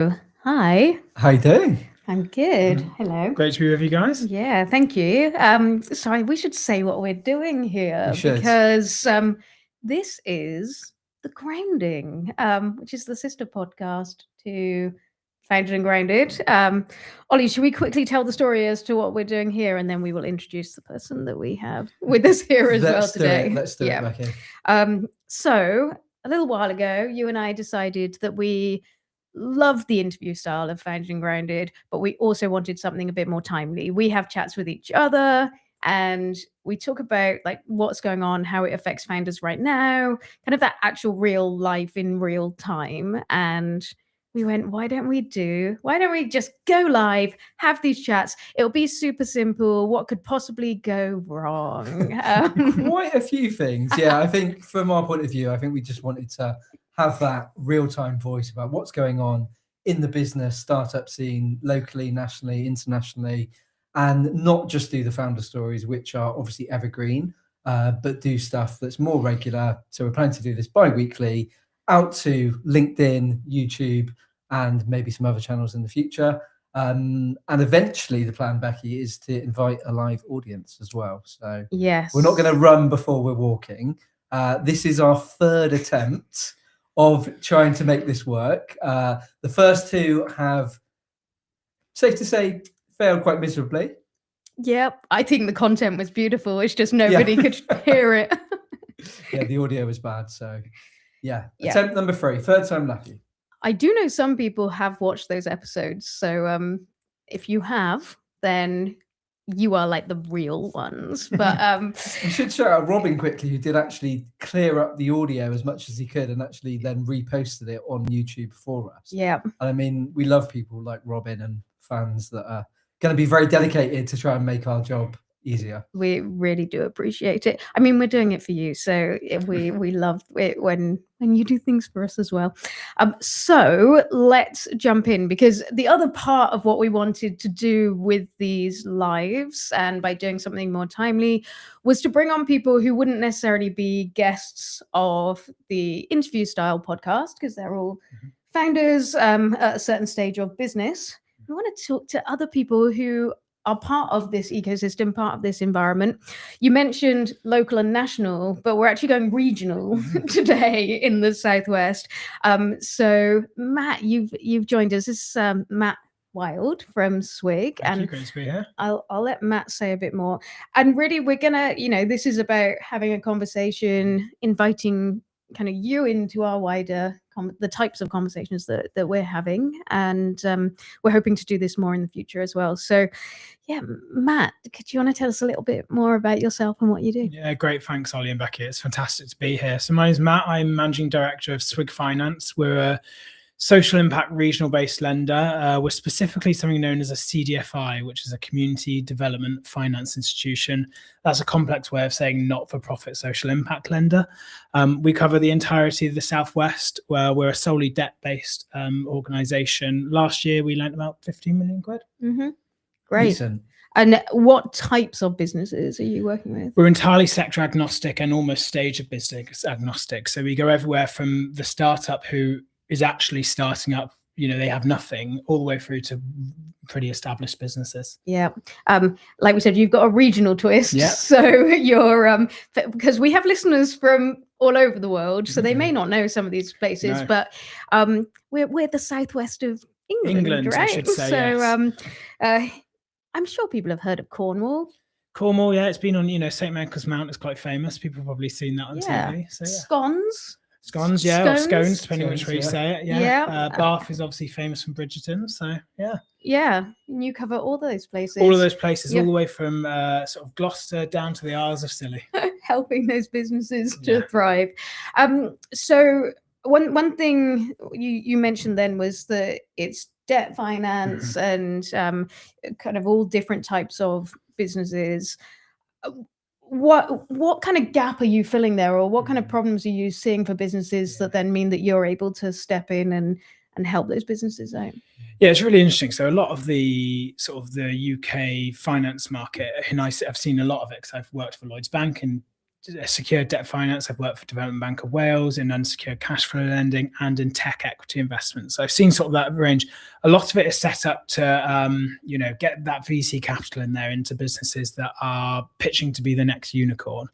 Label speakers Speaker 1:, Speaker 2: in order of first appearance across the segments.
Speaker 1: Hi,
Speaker 2: How you doing?
Speaker 1: I'm good. Hello.
Speaker 3: Great to be with you guys.
Speaker 1: Yeah, thank you. Sorry, we should say what we're doing here
Speaker 2: We should.
Speaker 1: because this is The Grounding, which is the sister podcast to Founded and Grounded. Ollie, should we quickly tell the story as to what we're doing here, and then we will introduce the person that we have with us here as well today.
Speaker 2: Let's do it, Becky.
Speaker 1: So a little while ago, you and I decided that we loved the interview style of Founded and Grounded, but we also wanted something a bit more timely. We have chats with each other and we talk about like what's going on, how it affects founders right now, kind of that actual real life in real time. And we went, why don't we just go live, have these chats? It'll be super simple. What could possibly go wrong?
Speaker 2: Quite a few things. Yeah, I think from our point of view, I think we just wanted to have that real-time voice about what's going on in the business startup scene, locally, nationally, internationally, and not just do the founder stories, which are obviously evergreen, but do stuff that's more regular. So we're planning to do this bi-weekly out to LinkedIn, YouTube, and maybe some other channels in the future. And eventually the plan, Becky, is to invite a live audience as well. So
Speaker 1: yes,
Speaker 2: we're not going to run before we're walking. This is our third attempt of trying to make this work. The first two have, safe to say, failed quite miserably.
Speaker 1: Yep, I think the content was beautiful. It's just nobody could hear it.
Speaker 2: Yeah, the audio was bad. So yeah, attempt number 3, third time lucky.
Speaker 1: I do know some people have watched those episodes. So if you have, then you are like the real ones. But
Speaker 2: we should shout out Robin quickly, who did actually clear up the audio as much as he could and actually then reposted it on YouTube for us.
Speaker 1: Yeah.
Speaker 2: And I mean, we love people like Robin and fans that are going to be very dedicated to try and make our job easier.
Speaker 1: We really do appreciate it. I mean, we're doing it for you, so we love it when you do things for us as well. So let's jump in, because the other part of what we wanted to do with these lives, and by doing something more timely, was to bring on people who wouldn't necessarily be guests of the interview style podcast, because they're all founders at a certain stage of business. We want to talk to other people who are part of this ecosystem, part of this environment. You mentioned local and national, but we're actually going regional today in the Southwest. So Matt, you've joined us. This is Matt Wild from Swig.
Speaker 3: Thank you, great to be here.
Speaker 1: I'll let Matt say a bit more. And really, we're gonna, this is about having a conversation, inviting kind of you into our wider the types of conversations that we're having, and we're hoping to do this more in the future as well. So yeah, Matt, could you want to tell us a little bit more about yourself and what you do?
Speaker 3: Yeah, great. Thanks, Ollie and Becky. It's fantastic to be here. So my name's Matt. I'm Managing Director of Swig Finance. We're a social impact regional based lender. We're specifically something known as a CDFI, which is a community development finance institution. That's a complex way of saying not-for-profit social impact lender. We cover the entirety of the Southwest, where we're a solely debt-based organisation. Last year, we lent about 15 million quid.
Speaker 1: Great.
Speaker 2: Decent.
Speaker 1: And what types of businesses are you working with?
Speaker 3: We're entirely sector agnostic and almost stage of business agnostic. So we go everywhere from the startup who is actually starting up, they have nothing, all the way through to pretty established businesses.
Speaker 1: Yeah. Like we said, you've got a regional twist.
Speaker 3: Yeah.
Speaker 1: So you're, because we have listeners from all over the world, so they may not know some of these places, but we're the southwest of England, right?
Speaker 3: I should say,
Speaker 1: so
Speaker 3: yes.
Speaker 1: I'm sure people have heard of Cornwall.
Speaker 3: Cornwall, yeah, it's been on, St. Michael's Mount is quite famous. People have probably seen that on TV. So, yeah.
Speaker 1: Scones,
Speaker 3: or scones, depending on which way you say it.
Speaker 1: Yeah.
Speaker 3: Bath is obviously famous from Bridgerton, so yeah.
Speaker 1: Yeah, and you cover all those places.
Speaker 3: All of those places, all the way from sort of Gloucester down to the Isles of Scilly.
Speaker 1: Helping those businesses to thrive. So one thing you mentioned then was that it's debt finance and kind of all different types of businesses. What kind of gap are you filling there, or what kind of problems are you seeing for businesses that then mean that you're able to step in and help those businesses out?
Speaker 3: Yeah, it's really interesting. So a lot of the sort of the UK finance market, and I've seen a lot of it because I've worked for Lloyds Bank in secured debt finance. I've worked for Development Bank of Wales in unsecured cash flow lending and in tech equity investments. So I've seen sort of that range. A lot of it is set up to, get that VC capital in there into businesses that are pitching to be the next unicorn.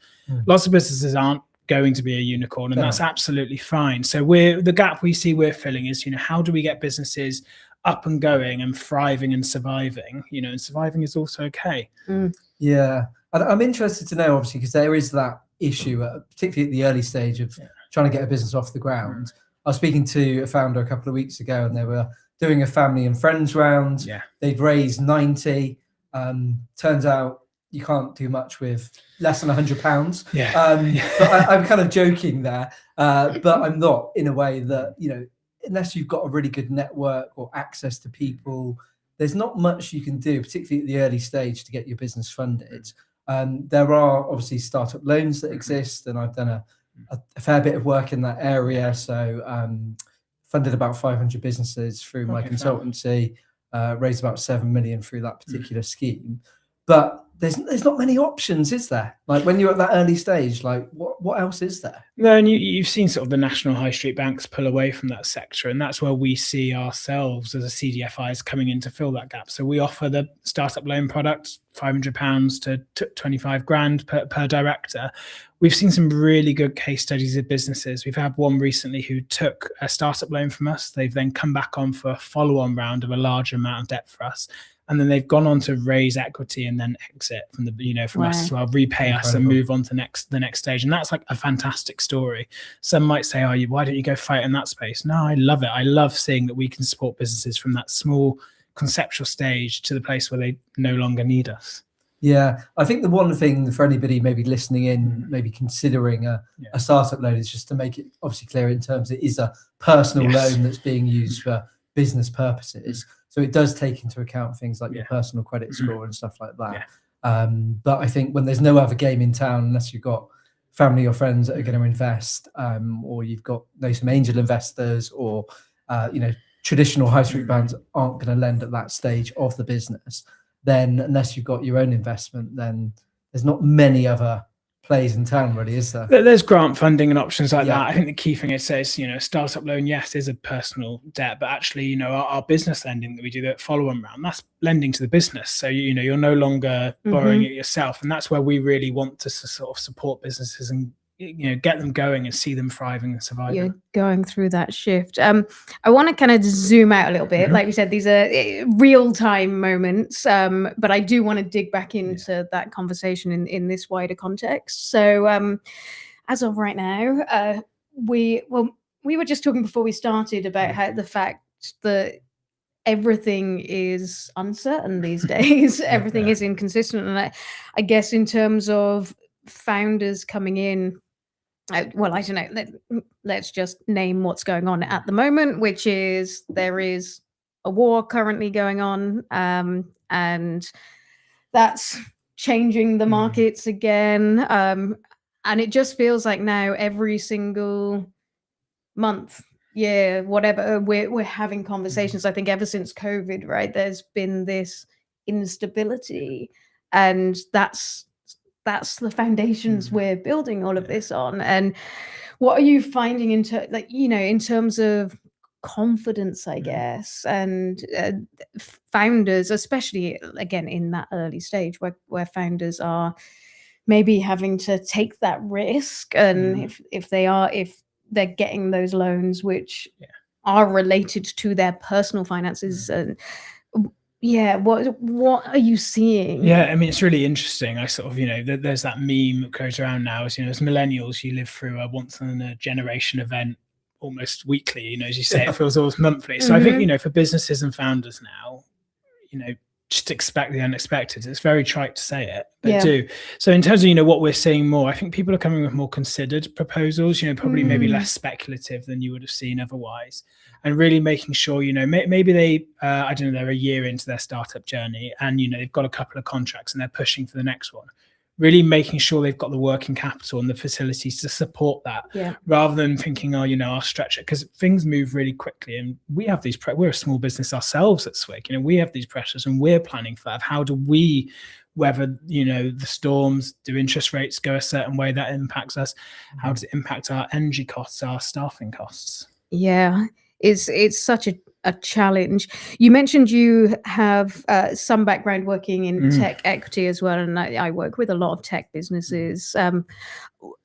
Speaker 3: Lots of businesses aren't going to be a unicorn, and that's absolutely fine. So the gap we see we're filling is, how do we get businesses up and going and thriving and surviving? And surviving is also okay.
Speaker 2: Yeah. I'm interested to know, obviously, because there is that issue, particularly at the early stage of trying to get a business off the ground. I was speaking to a founder a couple of weeks ago, and they were doing a family and friends round. They'd raised 90. Turns out you can't do much with less than £100. But I'm kind of joking there. But I'm not, in a way that, unless you've got a really good network or access to people, there's not much you can do, particularly at the early stage, to get your business funded. There are obviously startup loans that exist, and I've done a fair bit of work in that area. So funded about 500 businesses through my consultancy, raised about 7 million through that particular scheme. But there's not many options, is there? Like, when you're at that early stage, like what else is there?
Speaker 3: No, and you've seen sort of the national high street banks pull away from that sector, and that's where we see ourselves as a CDFIs coming in to fill that gap. So we offer the startup loan product, £500 to 25 grand per director. We've seen some really good case studies of businesses. We've had one recently who took a startup loan from us. They've then come back on for a follow-on round of a larger amount of debt for us. And then they've gone on to raise equity and then exit from from us as well, repay us and move on to the next stage. And that's like a fantastic story. Some might say, why don't you go fight in that space? No, I love it. I love seeing that we can support businesses from that small conceptual stage to the place where they no longer need us.
Speaker 2: Yeah, I think the one thing for anybody maybe listening in, maybe considering a startup loan, is just to make it obviously clear in terms it is a personal loan that's being used for business purposes. So it does take into account things like your personal credit score and stuff like that. But I think when there's no other game in town, unless you've got family or friends that are going to invest, or you've got some angel investors, or traditional high street banks aren't going to lend at that stage of the business, then unless you've got your own investment, then there's not many other plays in town, really, is there?
Speaker 3: There's grant funding and options like that. I think the key thing it says, startup loan, yes, is a personal debt, but actually, our business lending that we do, that follow-on round, that's lending to the business. So, you're no longer borrowing it yourself. And that's where we really want to sort of support businesses and, get them going and see them thriving and surviving.
Speaker 1: You're going through that shift. I want to kind of zoom out a little bit. Like we said, these are real-time moments, but I do want to dig back into that conversation in this wider context. So as of right now, we were just talking before we started about how the fact that everything is uncertain these days. Everything is inconsistent. And I guess in terms of founders coming in, I don't know. Let's just name what's going on at the moment, which is there is a war currently going on, and that's changing the markets again. And it just feels like now every single month, whatever, we're having conversations. I think ever since COVID, right, there's been this instability, and that's the foundations we're building all of this on. And what are you finding in terms of confidence, I guess, and founders, especially again in that early stage where founders are maybe having to take that risk, and if they're getting those loans which are related to their personal finances, and what are you seeing?
Speaker 3: I mean, it's really interesting. I sort of, there's that meme that goes around now, as as millennials, you live through a once in a generation event almost weekly, as you say, it feels almost monthly. So I think, for businesses and founders now, just expect the unexpected. It's very trite to say it, but do. So in terms of, what we're seeing more, I think people are coming with more considered proposals, probably maybe less speculative than you would have seen otherwise. And really making sure, maybe they, I don't know, they're a year into their startup journey and, they've got a couple of contracts and they're pushing for the next one. Really making sure they've got the working capital and the facilities to support that, rather than thinking, I'll stretch it, because things move really quickly. And we have these, we're a small business ourselves at Swig, we have these pressures and we're planning for that. How do we weather, the storms? Do interest rates go a certain way that impacts us? How does it impact our energy costs, our staffing costs?
Speaker 1: Yeah, it's such a challenge. You mentioned you have some background working in tech equity as well, and I work with a lot of tech businesses.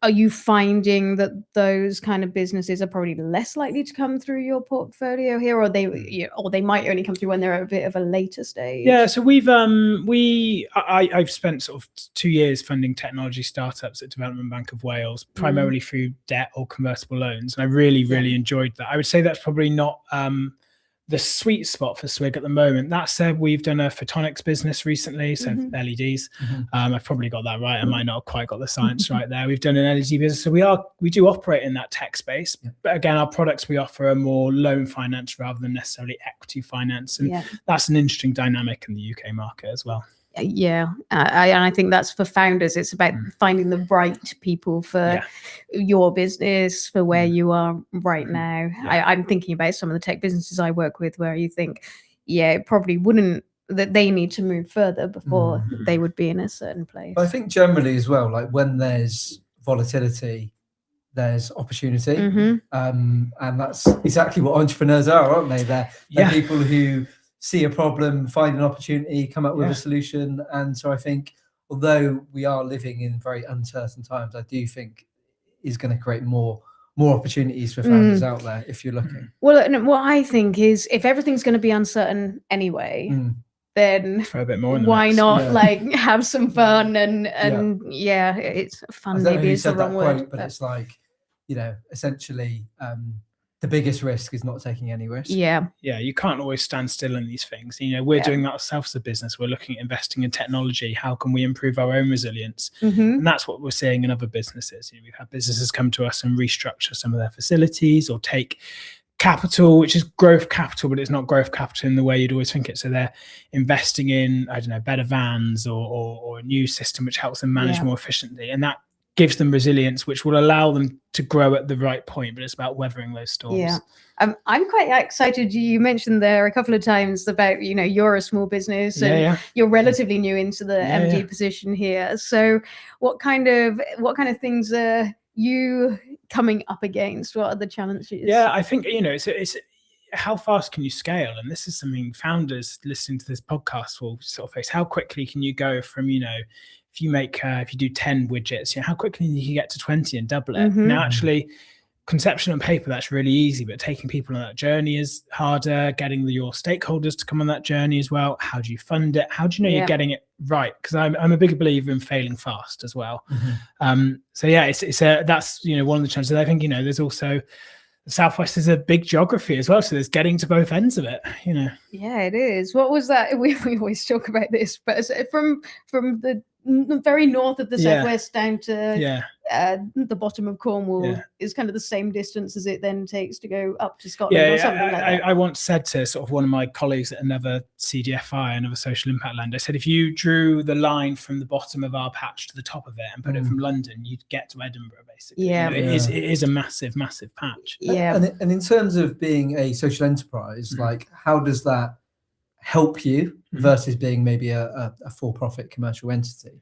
Speaker 1: Are you finding that those kind of businesses are probably less likely to come through your portfolio here, or they might only come through when they're at a bit of a later stage?
Speaker 3: Yeah, so I've spent sort of 2 years funding technology startups at Development Bank of Wales, primarily through debt or convertible loans, and I really enjoyed that. I would say that's probably not the sweet spot for Swig at the moment. That said, we've done a photonics business recently, so LEDs. I've probably got that right. I might not have quite got the science right there. We've done an LED business, so we do operate in that tech space. But again, our products we offer are more loan finance rather than necessarily equity finance, and that's an interesting dynamic in the UK market as well.
Speaker 1: Yeah, and I think that's for founders. It's about finding the right people for your business, for where you are right now. I'm thinking about some of the tech businesses I work with where you think, it probably wouldn't, that they need to move further before they would be in a certain place.
Speaker 2: But I think generally as well, like when there's volatility, there's opportunity. And that's exactly what entrepreneurs are, aren't they? They're people who see a problem, find an opportunity, come up with a solution. And so I think, although we are living in very uncertain times, I do think is going to create more opportunities for founders out there if you're looking.
Speaker 1: Well, and what I think is, if everything's going to be uncertain anyway, then
Speaker 3: for a bit more
Speaker 1: why not have some fun and it's fun. Maybe it's the wrong word,
Speaker 2: but it's like, essentially the biggest risk is not taking any risk.
Speaker 1: Yeah,
Speaker 3: you can't always stand still in these things. We're doing that ourselves as a business. We're looking at investing in technology. How can we improve our own resilience? And that's what we're seeing in other businesses. We've had businesses come to us and restructure some of their facilities or take capital, which is growth capital, but it's not growth capital in the way you'd always think it. So they're investing in, better vans or a new system which helps them manage more efficiently. And that gives them resilience, which will allow them to grow at the right point, but it's about weathering those storms.
Speaker 1: Yeah, I'm quite excited. You mentioned there a couple of times about, you're a small business and you're relatively new into the MD position here. So what kind of things are you coming up against? What are the challenges?
Speaker 3: Yeah, I think, it's how fast can you scale? And this is something founders listening to this podcast will sort of face. How quickly can you go from, if you do 10 widgets, how quickly you can get to 20 and double it? Now, actually, conception on paper, that's really easy, but taking people on that journey is harder. Getting your stakeholders to come on that journey as well. How do you fund it? How do you know you're getting it right? Because I'm a big believer in failing fast as well. So that's one of the challenges. I think there's also the Southwest is a big geography as well, so there's getting to both ends of it.
Speaker 1: Yeah, it is. What was that? We always talk about this, but from the very north of the Southwest down to the bottom of Cornwall is kind of the same distance as it then takes to go up to Scotland or something like that.
Speaker 3: I once said to sort of one of my colleagues at another CDFI, another social impact land, I said, if you drew the line from the bottom of our patch to the top of it and put it from London, you'd get to Edinburgh, basically. It is a massive patch.
Speaker 2: And in terms of being a social enterprise, like how does that help you versus being maybe a for-profit commercial entity?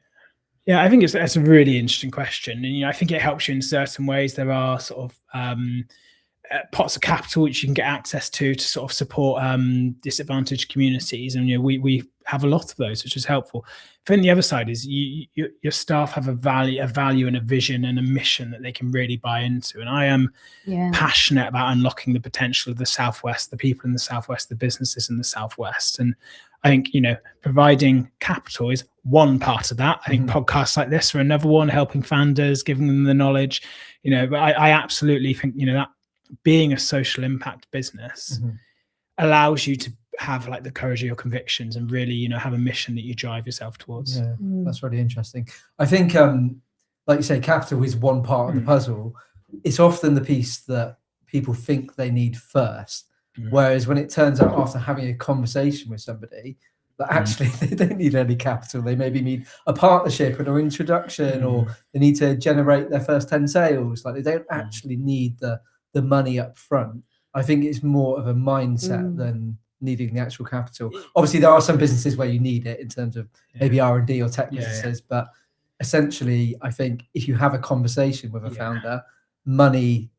Speaker 3: Yeah, I think that's a really interesting question. And, I think it helps you in certain ways. There are sort of pots of capital which you can get access to sort of support disadvantaged communities. And, we have a lot of those, which is helpful. I think the other side is your staff have a value and a vision and a mission that they can really buy into. And I am passionate about unlocking the potential of the Southwest, the people in the Southwest, the businesses in the Southwest. And I think, providing capital is one part of that. I think podcasts like this are another one, helping founders, giving them the knowledge, but I absolutely think, that being a social impact business allows you to have like the courage of your convictions and really, have a mission that you drive yourself towards.
Speaker 2: Yeah, that's really interesting. I think, like you say, capital is one part of the puzzle. It's often the piece that people think they need first. Whereas when it turns out after having a conversation with somebody that actually they don't need any capital, they maybe need a partnership or an introduction, or they need to generate their first 10 sales. Like they don't actually need the money up front. I think it's more of a mindset than needing the actual capital. Obviously, there are some businesses where you need it in terms of maybe R&D or tech businesses, but essentially, I think if you have a conversation with a founder, money,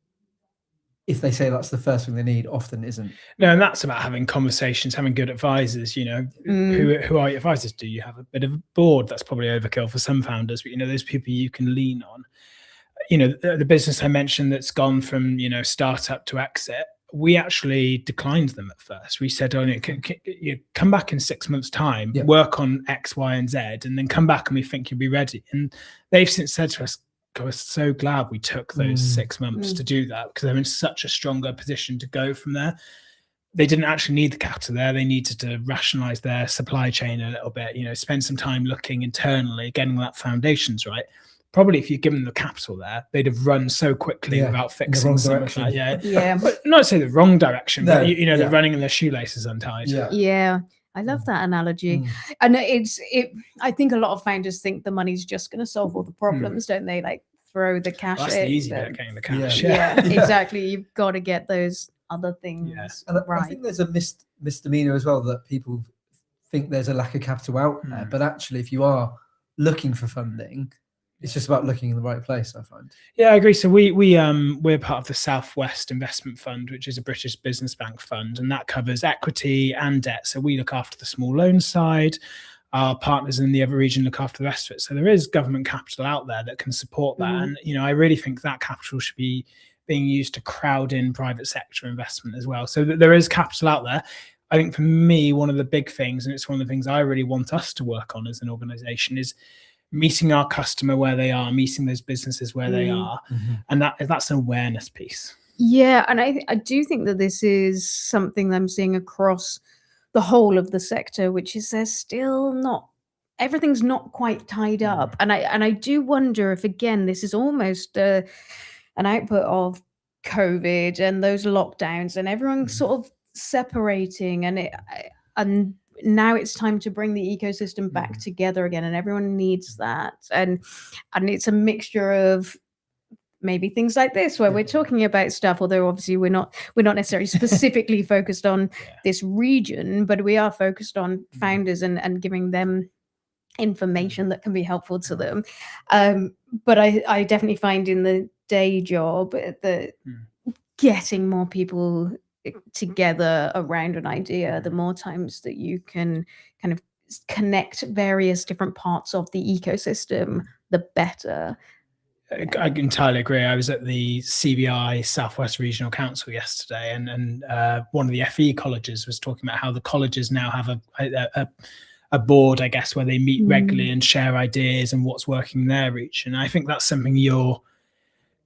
Speaker 2: if they say that's the first thing they need, often isn't.
Speaker 3: No, and that's about having conversations, having good advisors. You know, who are your advisors? Do you have a bit of a board? That's probably overkill for some founders, but you know, those people you can lean on. You know, the business I mentioned that's gone from, you know, startup to exit, we actually declined them at first. We said, "Oh, you come back in 6 months' time, work on X, Y, and Z, and then come back and we think you'll be ready." And they've since said to us, "I was so glad we took those 6 months to do that, because they're in such a stronger position to go from there." They didn't actually need the capital there. They needed to rationalize their supply chain a little bit, you know, spend some time looking internally, getting that foundations right. Probably if you'd given them the capital there, they'd have run so quickly without fixing some of that. Yeah. But not to say the wrong direction, but you know, they're running and their shoelaces untied.
Speaker 1: Yeah. I love that analogy. And I think a lot of founders think the money's just going to solve all the problems, don't they? Like throw the cash
Speaker 3: That's
Speaker 1: in.
Speaker 3: the easy bit, getting the cash.
Speaker 1: Yeah, exactly. You've got to get those other things
Speaker 2: and
Speaker 1: right.
Speaker 2: I think there's a misdemeanor as well, that people think there's a lack of capital out there. But actually, if you are looking for funding, it's just about looking in the right place, I find.
Speaker 3: Yeah, I agree. So we're part of the Southwest Investment Fund, which is a British business bank fund, and that covers equity and debt. So we look after the small loan side. Our partners in the other region look after the rest of it. So there is government capital out there that can support that. And, you know, I really think that capital should be being used to crowd in private sector investment as well. So that there is capital out there. I think for me, one of the big things, and it's one of the things I really want us to work on as an organization, is meeting our customer where they are, meeting those businesses where they are. And that's an awareness piece.
Speaker 1: Yeah. And I do think that this is something I'm seeing across the whole of the sector, which is there's still not, everything's not quite tied up. And I do wonder if, again, this is almost an output of COVID and those lockdowns and everyone sort of separating, and now it's time to bring the ecosystem back together again, and everyone needs that. And it's a mixture of maybe things like this where we're talking about stuff, although obviously we're not necessarily specifically focused on this region, but we are focused on founders and giving them information that can be helpful to them. But I definitely find in the day job that getting more people together around an idea, the more times that you can kind of connect various different parts of the ecosystem, the better.
Speaker 3: I entirely agree. I was at the CBI Southwest Regional Council yesterday, and one of the FE colleges was talking about how the colleges now have a board, I guess, where they meet regularly and share ideas and what's working in their reach. And I think that's something you're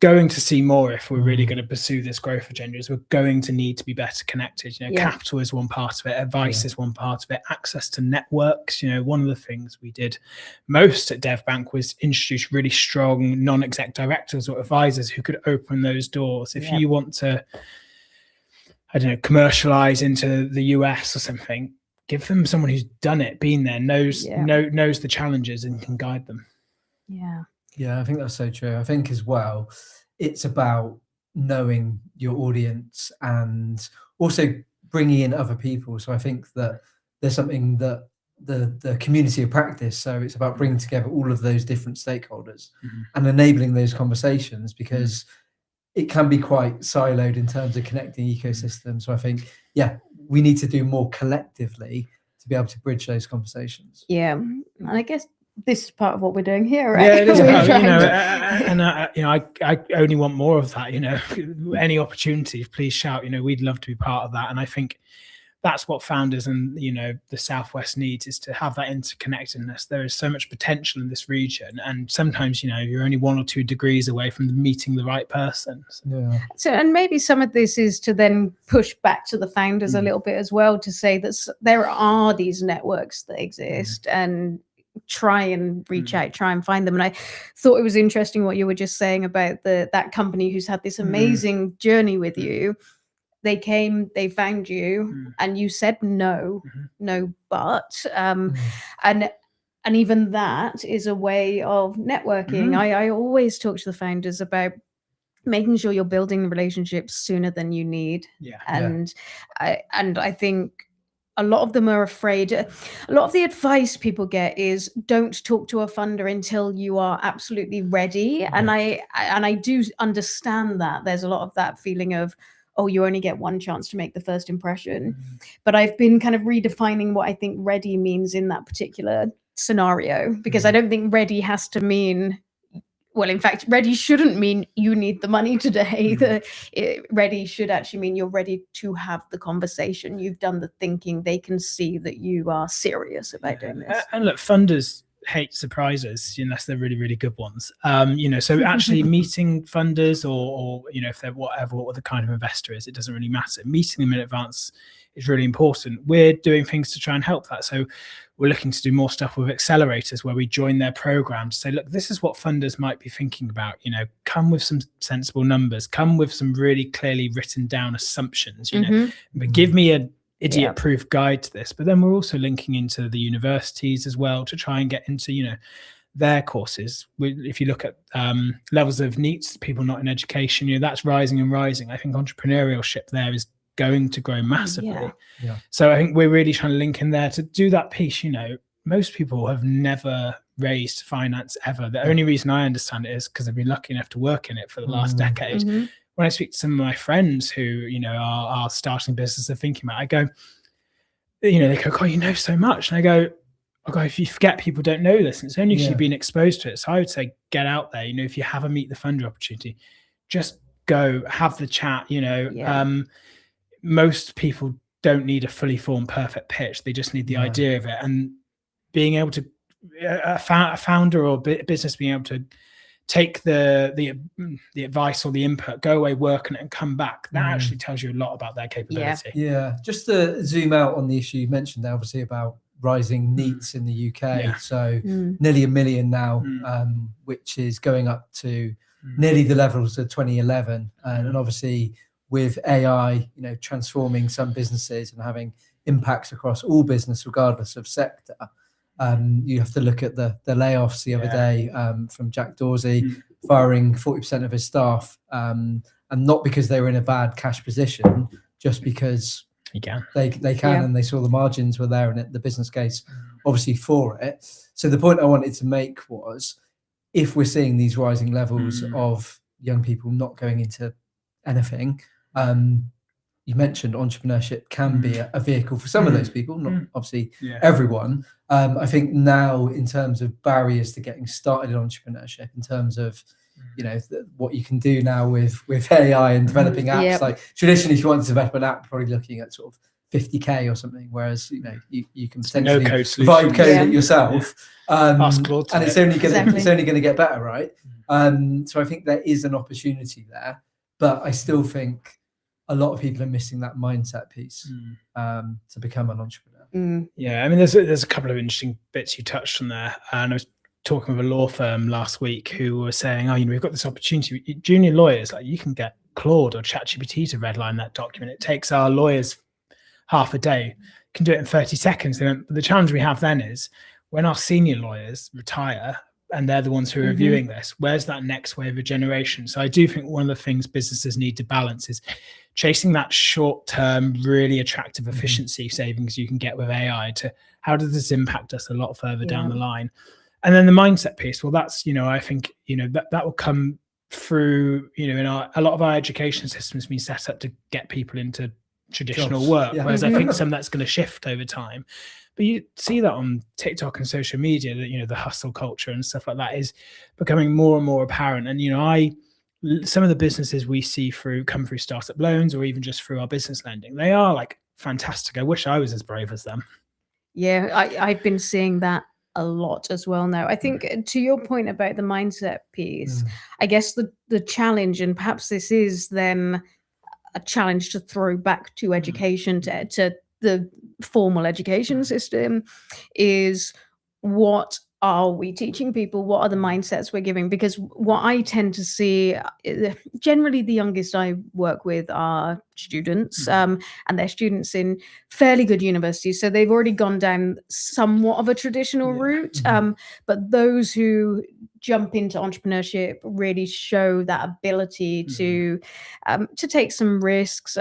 Speaker 3: going to see more if we're really going to pursue this growth agenda. Is we're going to need to be better connected. You know, capital is one part of it, advice is one part of it, access to networks. You know, one of the things we did most at DevBank was introduce really strong non-exec directors or advisors who could open those doors. If you want to, I don't know, commercialize into the US or something, give them someone who's done it, been there, knows the challenges and can guide them.
Speaker 2: Yeah, I think that's so true. I think as well, it's about knowing your audience and also bringing in other people. So I think that there's something that the community of practice. So it's about bringing together all of those different stakeholders and enabling those conversations, because it can be quite siloed in terms of connecting ecosystems. So I think, we need to do more collectively to be able to bridge those conversations.
Speaker 1: Yeah, and I guess this is part of what we're doing here, right?
Speaker 3: Yeah, it is. I only want more of that. You know, any opportunity, please shout. You know, we'd love to be part of that. And I think that's what founders and the Southwest needs, is to have that interconnectedness. There is so much potential in this region, and sometimes you're only 1 or 2 degrees away from meeting the right person.
Speaker 1: So, and maybe some of this is to then push back to the founders a little bit as well, to say that there are these networks that exist, and try and reach out, try and find them. And I thought it was interesting what you were just saying about that company who's had this amazing journey with you. They came, they found you, and you said no, but and even that is a way of networking. I always talk to the founders about making sure you're building relationships sooner than you need. And I think a lot of them are afraid. A lot of the advice people get is don't talk to a funder until you are absolutely ready. And I do understand that there's a lot of that feeling of, oh, you only get one chance to make the first impression. But I've been kind of redefining what I think ready means in that particular scenario, because I don't think ready has to mean, well, in fact, ready shouldn't mean you need the money today. Ready should actually mean you're ready to have the conversation. You've done the thinking. They can see that you are serious about doing this.
Speaker 3: And look, funders hate surprises unless they're really, really good ones. So actually meeting funders or if they're whatever, what the kind of investor is, it doesn't really matter. Meeting them in advance is really important. We're doing things to try and help that. So we're looking to do more stuff with accelerators where we join their program to say, look, this is what funders might be thinking about. Come with some sensible numbers, come with some really clearly written down assumptions, but give me an idiot-proof guide to this. But then we're also linking into the universities as well to try and get into, their courses. If you look at levels of NEETs, people not in education, that's rising and rising. I think entrepreneurship there is going to grow massively. So I think we're really trying to link in there to do that piece. Most people have never raised finance ever. The only reason I understand it is because I've been lucky enough to work in it for the last decade. When I speak to some of my friends who are starting business or thinking about it, I go, they go, oh, you know so much. And I go, if you forget, people don't know this, and it's only because you've been exposed to it. So I would say get out there. If you have a meet the funder opportunity, just go have the chat. Most people don't need a fully formed perfect pitch. They just need the idea of it, and being able to a founder or business being able to take the advice or the input, go away, work on it, and come back. That actually tells you a lot about their capability.
Speaker 2: Just to zoom out on the issue you mentioned there, obviously about rising NEETs in the UK. So nearly 1 million now, which is going up to nearly the levels of 2011, and obviously with AI, transforming some businesses and having impacts across all business, regardless of sector. You have to look at the layoffs the other day from Jack Dorsey, firing 40% of his staff, and not because they were in a bad cash position, just because they can and they saw the margins were there and the business case obviously for it. So the point I wanted to make was, if we're seeing these rising levels of young people not going into anything, you mentioned entrepreneurship can be a vehicle for some of those people, not obviously everyone. I think now, in terms of barriers to getting started in entrepreneurship, in terms of what you can do now with AI and developing apps, like traditionally, if you want to develop an app, probably looking at sort of 50k or something, whereas you can potentially vibe code it yourself, and it's only going to get better, right? So I think there is an opportunity there, but I still think a lot of people are missing that mindset piece to become an entrepreneur.
Speaker 3: Yeah, I mean, there's a couple of interesting bits you touched on there, and I was talking with a law firm last week who were saying, we've got this opportunity. Junior lawyers, like, you can get Claude or ChatGPT to redline that document. It takes our lawyers half a day, can do it in 30 seconds. But the challenge we have then is when our senior lawyers retire and they're the ones who are reviewing this, where's that next wave of generation? So I do think one of the things businesses need to balance is chasing that short-term, really attractive efficiency savings you can get with AI to how does this impact us a lot further down the line? And then the mindset piece, well, that's, I think, that will come through, in a lot of our education systems being set up to get people into traditional work, whereas I think some of that's going to shift over time. But you see that on TikTok and social media, that, the hustle culture and stuff like that is becoming more and more apparent. And, some of the businesses we see come through startup loans or even just through our business lending, they are like fantastic. I wish I was as brave as them.
Speaker 1: Yeah, I've been seeing that a lot as well now. I think to your point about the mindset piece, I guess the challenge, and perhaps this is then a challenge to throw back to education, to the formal education system, is what are we teaching people? What are the mindsets we're giving? Because what I tend to see, generally the youngest I work with are students, and they're students in fairly good universities. So they've already gone down somewhat of a traditional route. But those who jump into entrepreneurship really show that ability to take some risks,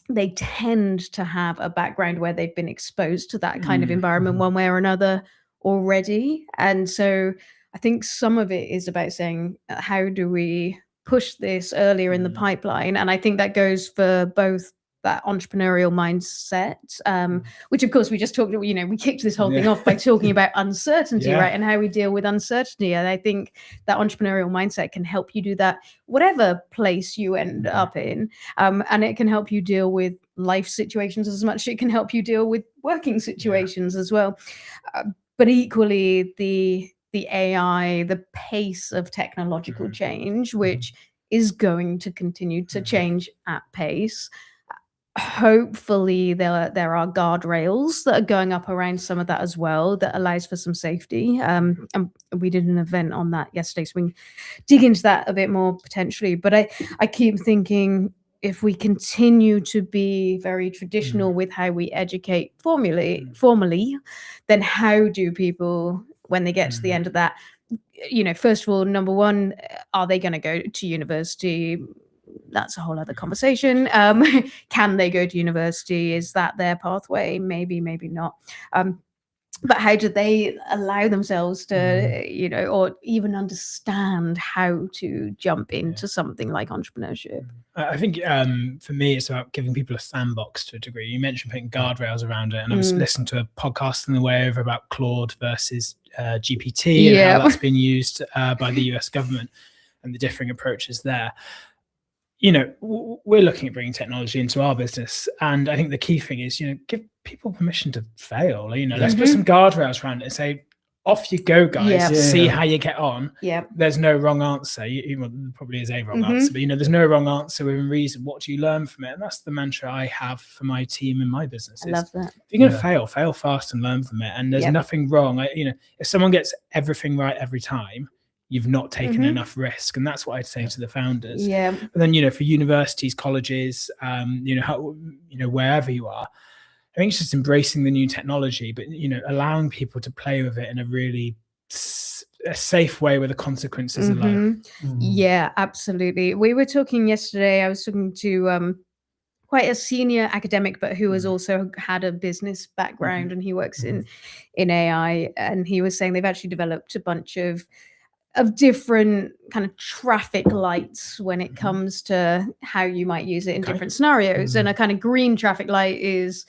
Speaker 1: they tend to have a background where they've been exposed to that kind of environment one way or another already. And so I think some of it is about saying, how do we push this earlier in the pipeline? And I think that goes for both that entrepreneurial mindset, which of course we just talked, we kicked this whole thing off by talking about uncertainty, right? And how we deal with uncertainty. And I think that entrepreneurial mindset can help you do that, whatever place you end up in. And it can help you deal with life situations as much as it can help you deal with working situations as well. But equally, the AI, the pace of technological change, which is going to continue to change at pace. Hopefully there are guardrails that are going up around some of that as well, that allows for some safety. And we did an event on that yesterday, so we can dig into that a bit more potentially. But I keep thinking, if we continue to be very traditional with how we educate formally, then how do people, when they get to the end of that, first of all, number one, are they going to go to university? That's a whole other conversation. Can they go to university? Is that their pathway? Maybe, maybe not. But how do they allow themselves to, or even understand how to jump into something like entrepreneurship?
Speaker 3: I think for me, it's about giving people a sandbox to a degree. You mentioned putting guardrails around it, and I was listening to a podcast on the way over about Claude versus GPT and how that's been used by the US government and the differing approaches there. We're looking at bringing technology into our business, and I think the key thing is, give people permission to fail. Let's put some guardrails around it and say, off you go, guys. See how you get on. There's no wrong answer. There probably is a wrong answer, but there's no wrong answer within reason. What do you learn from it? And that's the mantra I have for my team and my business.
Speaker 1: I love that.
Speaker 3: If you're going to fail fast and learn from it. And there's nothing wrong. If someone gets everything right every time, you've not taken enough risk. And that's what I'd say to the founders. But then, for universities, colleges, wherever you are, I think it's just embracing the new technology, but, allowing people to play with it in a really a safe way where the consequences are low.
Speaker 1: Yeah, absolutely. We were talking yesterday, I was talking to quite a senior academic, but who has also had a business background, and he works in AI. And he was saying they've actually developed a bunch of different kind of traffic lights when it comes to how you might use it in different scenarios. And a kind of green traffic light is,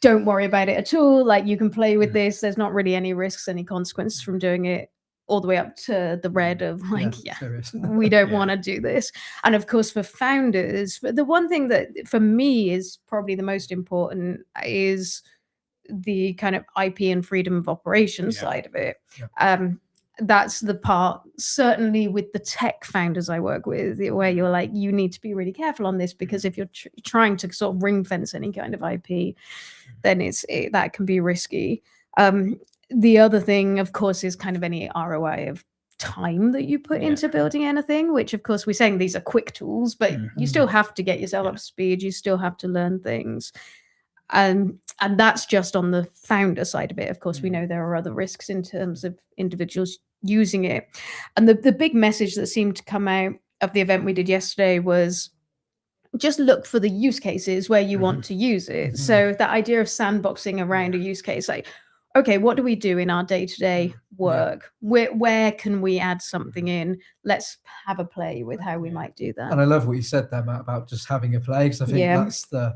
Speaker 1: don't worry about it at all. Like, you can play with this. There's not really any risks, any consequences from doing it, all the way up to the red of we don't want to do this. And of course, for founders, the one thing that for me is probably the most important is the kind of IP and freedom of operation side of it. That's the part, certainly with the tech founders I work with, where you're like, you need to be really careful on this, because if you're trying to sort of ring fence any kind of IP, then that can be risky. The other thing, of course, is kind of any ROI of time that you put into building anything, which of course we're saying these are quick tools, but you still have to get yourself up to speed. You still have to learn things. And that's just on the founder side of it. Of course, we know there are other risks in terms of individuals using it. And the big message that seemed to come out of the event we did yesterday was just look for the use cases where you want to use it. So that idea of sandboxing around a use case, like, okay, what do we do in our day-to-day work? Where can we add something in? Let's have a play with how we might do that.
Speaker 2: And I love what you said there, Matt, about just having a play, because I think that's the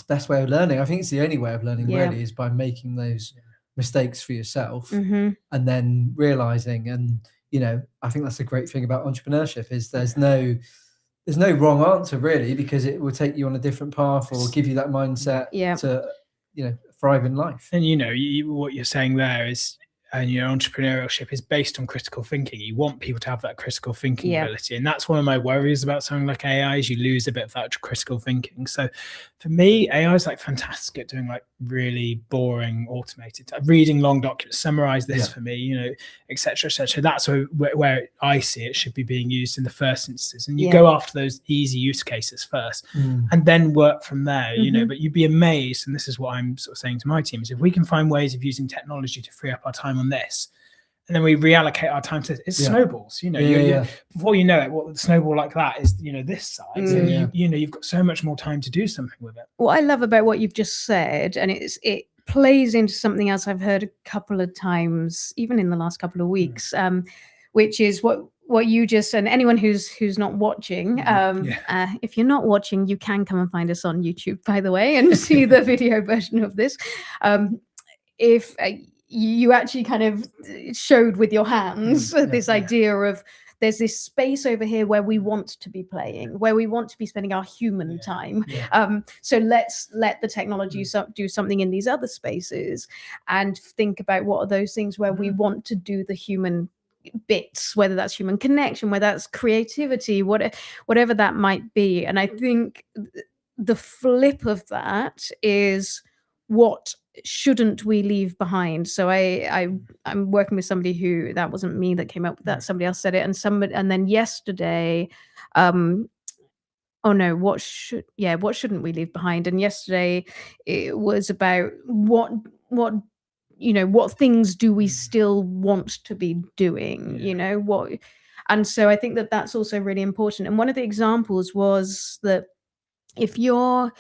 Speaker 2: best way of learning. I think it's the only way of learning really, is by making those mistakes for yourself and then realizing. And I think that's a great thing about entrepreneurship, is there's no wrong answer really, because it will take you on a different path or give you that mindset to thrive in life.
Speaker 3: And what you're saying there is, and entrepreneurship is based on critical thinking. You want people to have that critical thinking ability, and that's one of my worries about something like AI, is you lose a bit of that critical thinking. So for me, AI is like fantastic at doing like really boring automated reading long documents, summarize this for me, etc., etc. That's where I see it should be being used in the first instance, and you go after those easy use cases first and then work from there. But you'd be amazed, and this is what I'm sort of saying to my team, is if we can find ways of using technology to free up our time on this, and then we reallocate our time to it. Snowballs, before you know it, what snowball like that is, this size, and you've got so much more time to do something with it.
Speaker 1: What I love about what you've just said, and it plays into something else I've heard a couple of times, even in the last couple of weeks, which is what you just, and anyone who's not watching, if you're not watching, you can come and find us on YouTube, by the way, and see the video version of this. If you actually kind of showed with your hands this idea of there's this space over here where we want to be playing, where we want to be spending our human time. So let's let the technology do something in these other spaces and think about what are those things where we want to do the human bits, whether that's human connection, whether that's creativity, whatever that might be. And I think the flip of that is, what shouldn't we leave behind? So I'm working with somebody who, that wasn't me that came up with that, somebody else said it, and then yesterday, what shouldn't we leave behind? And yesterday it was about what things do we still want to be doing, what. And so I think that that's also really important. And one of the examples was that if you're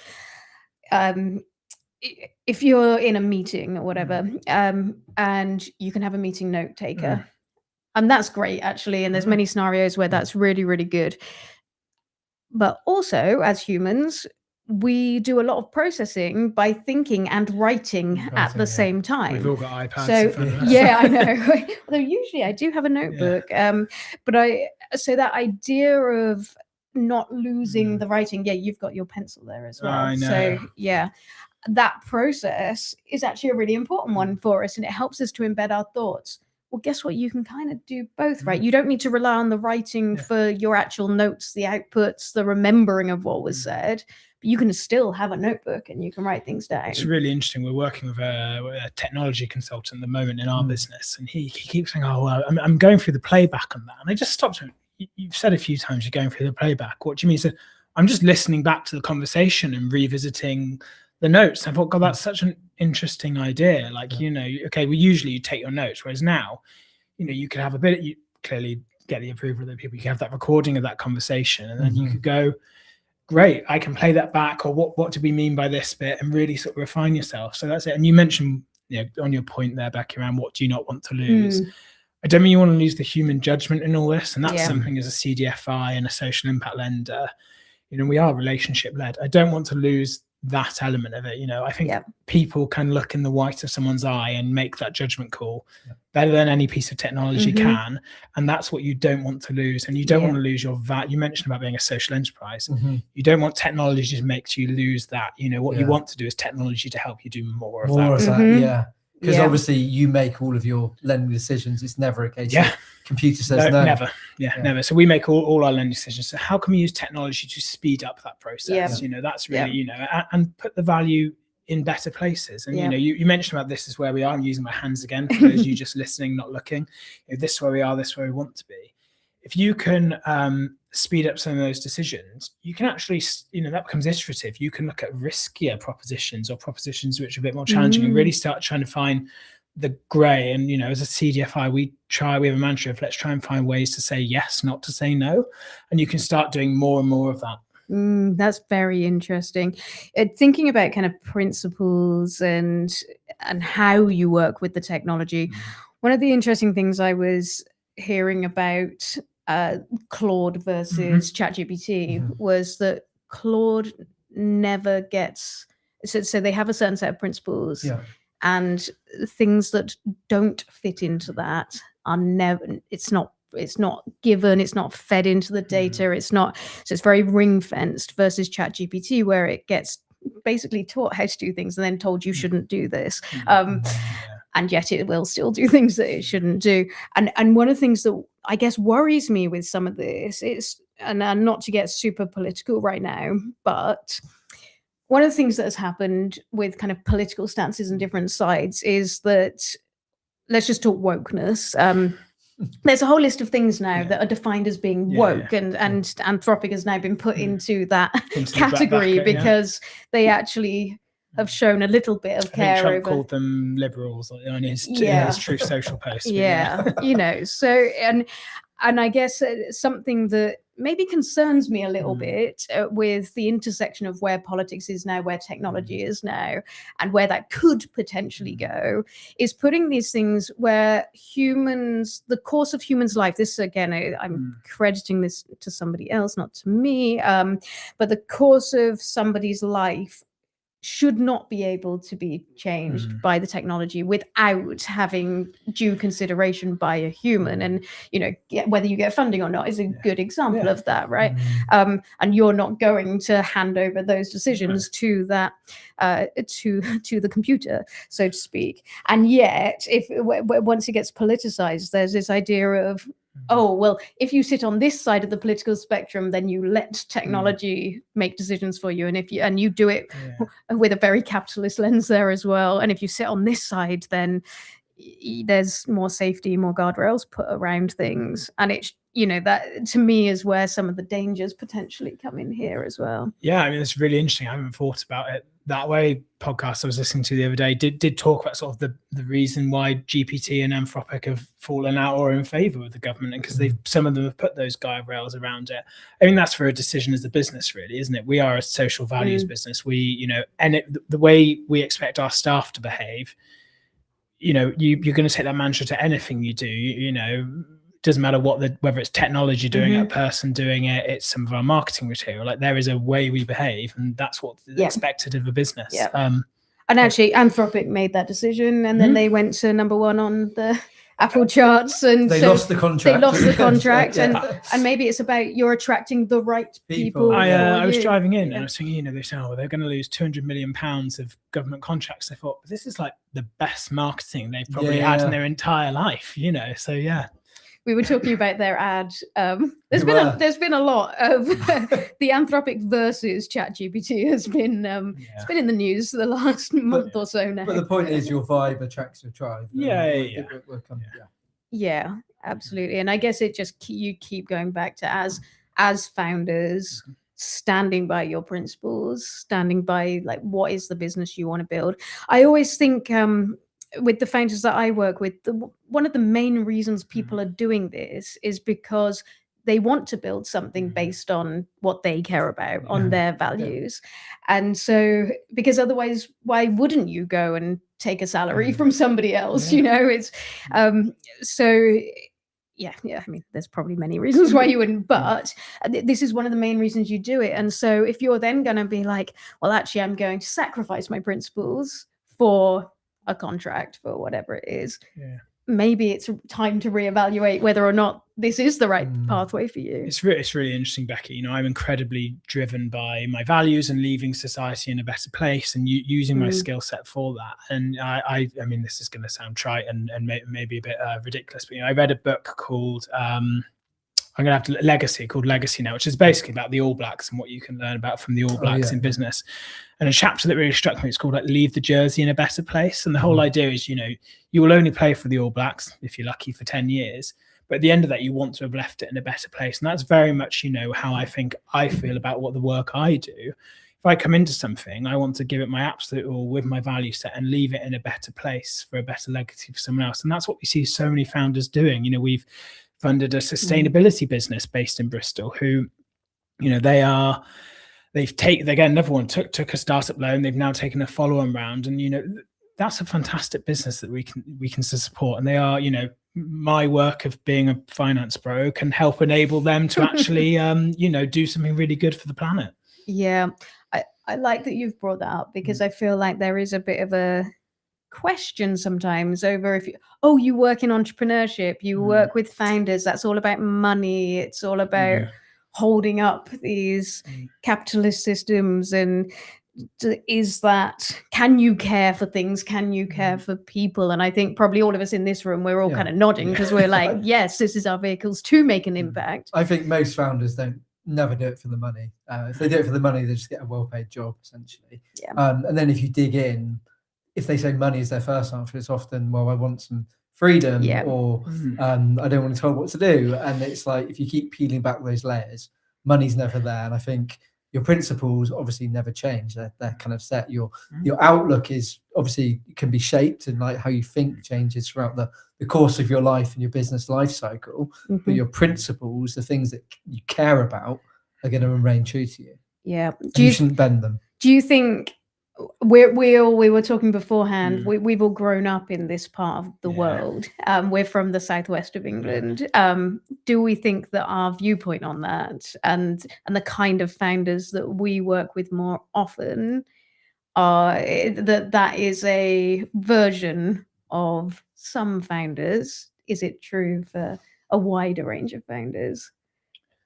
Speaker 1: in a meeting or whatever, and you can have a meeting note taker, and that's great actually, and there's many scenarios where that's really, really good. But also, as humans, we do a lot of processing by thinking and writing at the same time.
Speaker 3: We've all got iPads.
Speaker 1: So
Speaker 3: in front of us.
Speaker 1: yeah, I know. Although usually I do have a notebook. So that idea of not losing the writing. Yeah, you've got your pencil there as well.
Speaker 3: I know.
Speaker 1: So yeah, that process is actually a really important one for us, and it helps us to embed our thoughts. Well, guess what? You can kind of do both, right? You don't need to rely on the writing for your actual notes, the outputs, the remembering of what was said. But you can still have a notebook and you can write things down.
Speaker 3: It's really interesting. We're working with a technology consultant at the moment in our business, and he keeps saying, "Oh, well, I'm going through the playback on that." And I just stopped him. You've said a few times you're going through the playback. What do you mean? He said, "I'm just listening back to the conversation and revisiting the notes." I thought, God, that's such an interesting idea. Like, okay, well, usually you take your notes, whereas now, you could have a bit, you clearly get the approval of the people. You can have that recording of that conversation, and then you could go, great, I can play that back, or what do we mean by this bit, and really sort of refine yourself. So that's it. And you mentioned, on your point there, Becky, around what do you not want to lose? I don't mean you want to lose the human judgment in all this, and that's something as a CDFI and a social impact lender, we are relationship led. I don't want to lose that element of it. I think people can look in the white of someone's eye and make that judgment call better than any piece of technology can, and that's what you don't want to lose. And you don't want to lose your value. You mentioned about being a social enterprise. You don't want technology to make you lose that. What you want to do is technology to help you do more of that.
Speaker 2: Because obviously you make all of your lending decisions. It's never a case of computer says no.
Speaker 3: Never. Never. So we make all our lending decisions. So how can we use technology to speed up that process? That's really, and put the value in better places. And, you mentioned about this is where we are. I'm using my hands again for those of you just listening, not looking. This is where we are, this is where we want to be. If you can speed up some of those decisions, you can actually, that becomes iterative. You can look at riskier propositions or propositions which are a bit more challenging and really start trying to find the gray. And, as a CDFI, we have a mantra of let's try and find ways to say yes, not to say no. And you can start doing more and more of that.
Speaker 1: That's very interesting. Thinking about kind of principles and how you work with the technology. One of the interesting things I was hearing about Claude versus ChatGPT was that Claude never gets, so they have a certain set of principles, and things that don't fit into that are never, it's not given, it's not fed into the data, it's not, so it's very ring fenced, versus ChatGPT where it gets basically taught how to do things and then told you shouldn't do this. And yet it will still do things that it shouldn't do. And one of the things that I guess worries me with some of this is, and not to get super political right now, but one of the things that has happened with kind of political stances and different sides is that, let's just talk wokeness. There's a whole list of things now that are defined as being woke, and Anthropic has now been put into that category because they actually have shown a little bit of
Speaker 3: I think
Speaker 1: care
Speaker 3: Trump
Speaker 1: over.
Speaker 3: called them liberals on his Truth Social post. But
Speaker 1: Yeah, so and I guess something that maybe concerns me a little bit with the intersection of where politics is now, where technology is now, and where that could potentially go, is putting these things where humans, the course of humans' life. This again, I'm crediting this to somebody else, not to me, but the course of somebody's life should not be able to be changed by the technology without having due consideration by a human. And whether you get funding or not is a good example of that, right? And you're not going to hand over those decisions to that to the computer, so to speak. And yet, once it gets politicized, there's this idea of, oh, well, if you sit on this side of the political spectrum, then you let technology make decisions for you. And you do it with a very capitalist lens there as well. And if you sit on this side, then there's more safety, more guardrails put around things. And it's, that to me is where some of the dangers potentially come in here as well.
Speaker 3: Yeah, I mean, it's really interesting. I haven't thought about it that way. Podcast I was listening to the other day did talk about sort of the reason why GPT and Anthropic have fallen out or in favor of the government, and because some of them have put those guardrails around it. I mean, that's for a decision as a business, really, isn't it? We are a social values business. We, and the way we expect our staff to behave, you're going to take that mantra to anything you do. Doesn't matter whether it's technology doing it, a person doing it, it's some of our marketing material. Like, there is a way we behave, and that's what's expected of a business.
Speaker 1: And actually, Anthropic made that decision, and then they went to #1 on the Apple charts, and
Speaker 2: they lost the contract.
Speaker 1: And maybe it's about you're attracting the right people.
Speaker 3: I was driving in and I was thinking, they say, they're going to lose £200 million of government contracts. I thought, this is like the best marketing they've probably had in their entire life. So
Speaker 1: we were talking about their ad. There's been a lot of the Anthropic versus ChatGPT has been it's been in the news the last month or so now.
Speaker 2: But the point is, your vibe attracts your tribe.
Speaker 1: Yeah, absolutely. And I guess it just you keep going back to as founders, standing by your principles, standing by like what is the business you want to build. I always think with the founders that I work with, one of the main reasons people are doing this is because they want to build something based on what they care about, on their values. And so, because otherwise, why wouldn't you go and take a salary from somebody else? It's so. Yeah. I mean, there's probably many reasons why you wouldn't, but this is one of the main reasons you do it. And so if you're then going to be like, well, actually, I'm going to sacrifice my principles for a contract, for whatever it is, maybe it's time to reevaluate whether or not this is the right pathway for you.
Speaker 3: It's really interesting, Becky. I'm incredibly driven by my values and leaving society in a better place and using my skill set for that. And I mean, this is going to sound trite and maybe a bit ridiculous, but I read a book called I'm going to have Legacy now, which is basically about the All Blacks and what you can learn about from the All Blacks in business. And a chapter that really struck me, it's called like Leave the Jersey in a Better Place. And the whole idea is, you will only play for the All Blacks, if you're lucky, for 10 years. But at the end of that, you want to have left it in a better place. And that's very much, how I feel about what the work I do. If I come into something, I want to give it my absolute all with my value set and leave it in a better place for a better legacy for someone else. And that's what we see so many founders doing. We've funded a sustainability business based in Bristol who, they've taken, again, another one took a startup loan. They've now taken a follow-on round, and that's a fantastic business that we can support. And they are, my work of being a finance bro can help enable them to actually, do something really good for the planet.
Speaker 1: Yeah, I like that you've brought that up, because I feel like there is a bit of a question sometimes over if you work in entrepreneurship, you work with founders, that's all about money, it's all about holding up these capitalist systems, and can you care for things, can you care for people? And I think probably all of us in this room, we're all kind of nodding because we're like, yes, this is our vehicles to make an impact.
Speaker 2: I think most founders never do it for the money. If they do it for the money, they just get a well-paid job essentially. And then if you dig in, if they say money is their first answer, it's often, well, I want some freedom, or I don't want to be told what to do. And it's like, if you keep peeling back those layers, money's never there. And I think your principles obviously never change. They're kind of set. Your outlook is obviously can be shaped, and like how you think changes throughout the course of your life and your business life cycle. But your principles, the things that you care about, are going to remain true to you.
Speaker 1: Yeah.
Speaker 2: You shouldn't bend them.
Speaker 1: Do you think we were talking beforehand, we've all grown up in this part of the world. We're from the southwest of England. Do we think that our viewpoint on that and the kind of founders that we work with more often are that is a version of some founders? Is it true for a wider range of founders?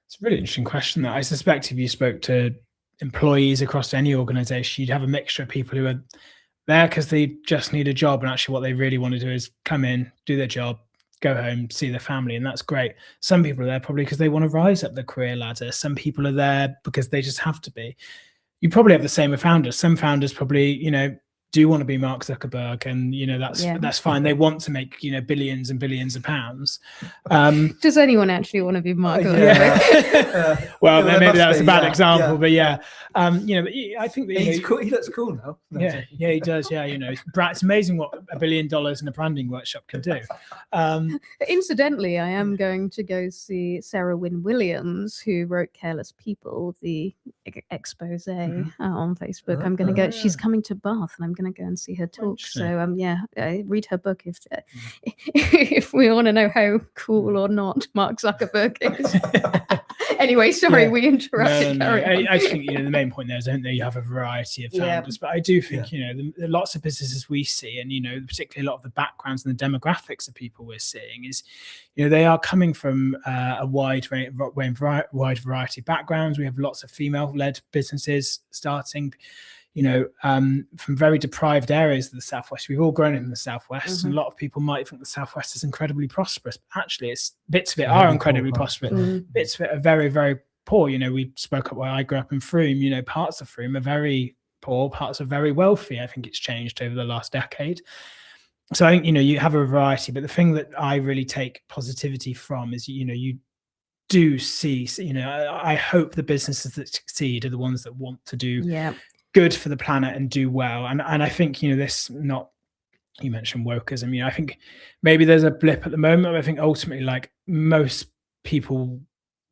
Speaker 3: It's a really interesting question. That I suspect if you spoke to employees across any organization, you'd have a mixture of people who are there because they just need a job, and actually what they really want to do is come in, do their job, go home, see their family, and that's great. Some people are there probably because they want to rise up the career ladder. Some people are there because they just have to be. You probably have the same with founders. Some founders probably, do want to be Mark Zuckerberg, and that's fine. They want to make billions and billions of pounds.
Speaker 1: Does anyone actually want to be Mark Zuckerberg?
Speaker 3: Well, maybe that was a bad example, but I think that
Speaker 2: he's cool. He looks cool now.
Speaker 3: Yeah, he does. Yeah, it's amazing what $1 billion in a branding workshop can do.
Speaker 1: Incidentally, I am going to go see Sarah Wynne Williams, who wrote Careless People, the expose on Facebook. I'm going to go. She's coming to Bath, and I'm going to go and see her talk. So read her book if we want to know how cool or not Mark Zuckerberg is. Anyway, sorry, we interrupted.
Speaker 3: No. I think the main point there is, don't they? You have a variety of founders, but I do think the lots of businesses we see, and particularly a lot of the backgrounds and the demographics of people we're seeing is, they are coming from a wide variety of backgrounds. We have lots of female-led businesses starting. From very deprived areas of the Southwest. We've all grown up in the Southwest, and a lot of people might think the Southwest is incredibly prosperous, but actually bits of it are incredibly prosperous. Bits of it are very, very poor. We spoke up where I grew up in Frome. Parts of Frome are very poor, parts are very wealthy. I think it's changed over the last decade. So I think, you have a variety, but the thing that I really take positivity from is, you do see, I hope the businesses that succeed are the ones that want to do good for the planet and do well. And I think, you mentioned wokeism. I think maybe there's a blip at the moment. I think ultimately, like, most people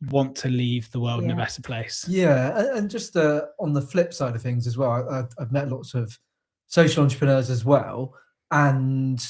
Speaker 3: want to leave the world in a better place.
Speaker 2: Yeah. And just on the flip side of things as well, I've met lots of social entrepreneurs as well. And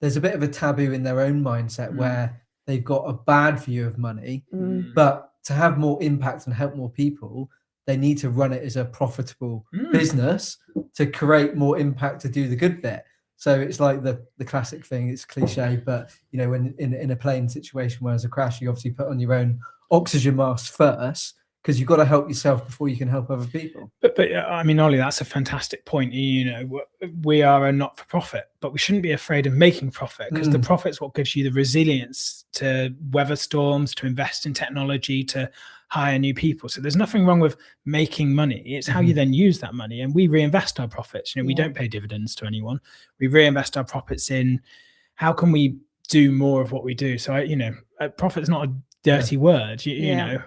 Speaker 2: there's a bit of a taboo in their own mindset where they've got a bad view of money, but to have more impact and help more people, they need to run it as a profitable business to create more impact, to do the good bit. So it's like the classic thing. It's cliche, but when in a plane situation where there's a crash, you obviously put on your own oxygen mask first, because you've got to help yourself before you can help other people.
Speaker 3: But I mean, Ollie, that's a fantastic point. We are a not-for-profit, but we shouldn't be afraid of making profit, because the profit's what gives you the resilience to weather storms, to invest in technology, to hire new people. So there's nothing wrong with making money. It's how you then use that money, and we reinvest our profits. We don't pay dividends to anyone. We reinvest our profits in how can we do more of what we do. So profit is not a dirty word. You know.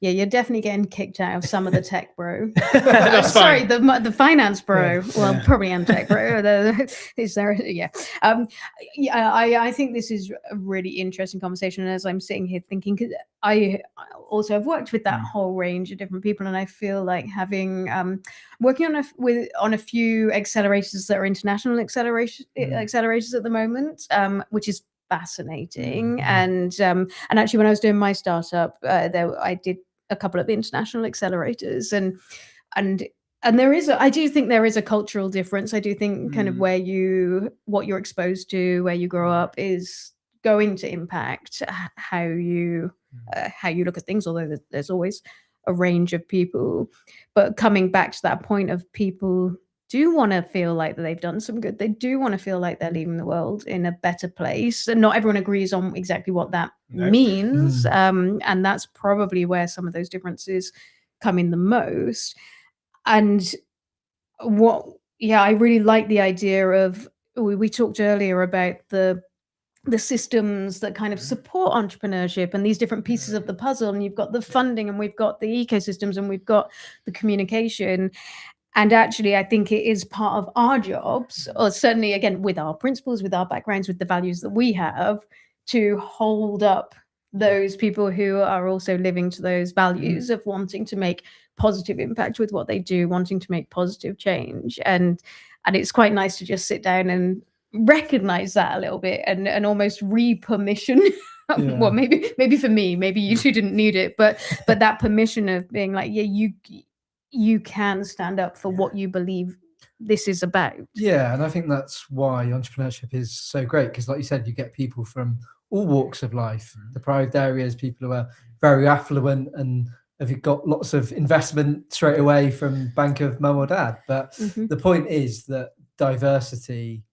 Speaker 1: Yeah, you're definitely getting kicked out of some of the tech bro.
Speaker 3: That's
Speaker 1: Sorry,
Speaker 3: fine.
Speaker 1: the finance bro. Well, probably am tech bro. Is there? Yeah. I think this is a really interesting conversation. And as I'm sitting here thinking, because I also have worked with that whole range of different people, and I feel like having working on a few accelerators that are international accelerators at the moment, which is fascinating. And actually, when I was doing my startup, I did a couple of international accelerators, and I do think there is a cultural difference. I do think kind of what you're exposed to, where you grow up, is going to impact how you look at things, although there's always a range of people. But coming back to that point of people do want to feel like that they've done some good. They do want to feel like they're leaving the world in a better place. And not everyone agrees on exactly what that means. And that's probably where some of those differences come in the most. And I really like the idea of, we talked earlier about the the systems that kind of support entrepreneurship and these different pieces of the puzzle, and you've got the funding, and we've got the ecosystems, and we've got the communication. And actually, I think it is part of our jobs, or certainly, again, with our principles, with our backgrounds, with the values that we have, to hold up those people who are also living to those values of wanting to make positive impact with what they do, wanting to make positive change. And it's quite nice to just sit down and recognize that a little bit, and almost re-permission. Well, maybe for me, maybe you two didn't need it, but that permission of being like, yeah, you can stand up for what you believe this is about.
Speaker 2: Yeah, and I think that's why entrepreneurship is so great, because like you said, you get people from all walks of life, deprived areas, people who are very affluent and have got lots of investment straight away from bank of mum or dad. But the point is that diversity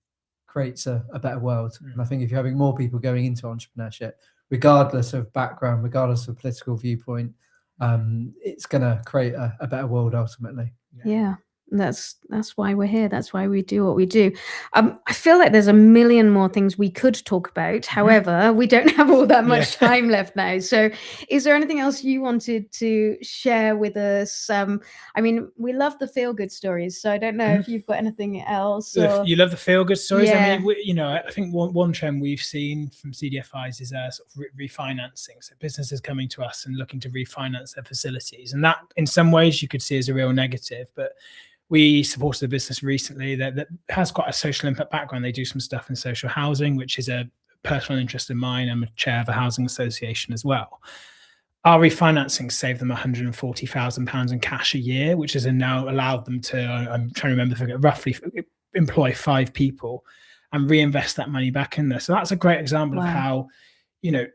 Speaker 2: creates a better world. And I think if you're having more people going into entrepreneurship, regardless of background, regardless of political viewpoint, it's going to create a better world ultimately.
Speaker 1: Yeah. That's why we're here. That's why we do what we do. I feel like there's a million more things we could talk about. However, we don't have all that much time left now. So is there anything else you wanted to share with us? I mean, we love the feel-good stories, so I don't know if you've got anything else. Or...
Speaker 3: You love the feel-good stories?
Speaker 1: Yeah.
Speaker 3: I mean, I think one trend we've seen from CDFIs is sort of refinancing. So businesses coming to us and looking to refinance their facilities. And that, in some ways, you could see as a real negative, but we supported a business recently that has quite a social impact background. They do some stuff in social housing, which is a personal interest of mine. I'm a chair of a housing association as well. Our refinancing saved them £140,000 in cash a year, which has now allowed them to, I'm trying to remember the figure, roughly employ 5 people and reinvest that money back in there. So that's a great example of how,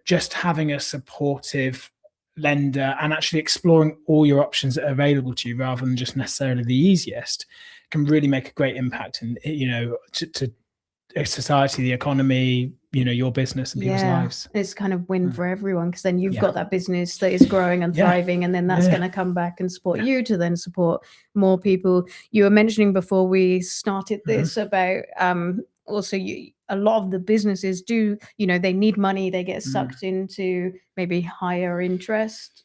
Speaker 3: just having a supportive lender and actually exploring all your options that are available to you rather than just necessarily the easiest can really make a great impact in, to society, the economy, your business and people's lives.
Speaker 1: It's kind of win for everyone, because then you've got that business that is growing and thriving, and then that's going to come back and support you to then support more people. You were mentioning before we started this about also a lot of the businesses do, they need money, they get sucked into maybe higher interest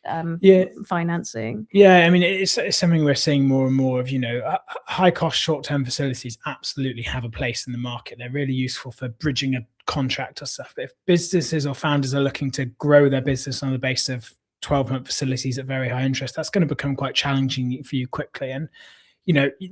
Speaker 1: financing.
Speaker 3: I mean, it's something we're seeing more and more of. High cost short-term facilities absolutely have a place in the market. They're really useful for bridging a contract or stuff. But if businesses or founders are looking to grow their business on the basis of 12-month facilities at very high interest, that's going to become quite challenging for you quickly. And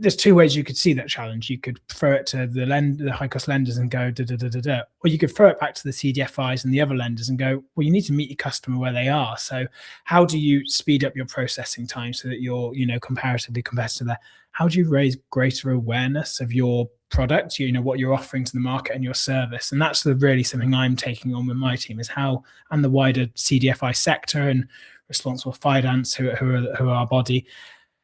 Speaker 3: there's 2 ways you could see that challenge. You could throw it to the high cost lenders and go da da da da da, or you could throw it back to the CDFIs and the other lenders and go, well, you need to meet your customer where they are. So how do you speed up your processing time so that you're comparatively competitive there? How do you raise greater awareness of your product, what you're offering to the market and your service? And that's really something I'm taking on with my team, is how, and the wider CDFI sector and responsible finance, who are our body.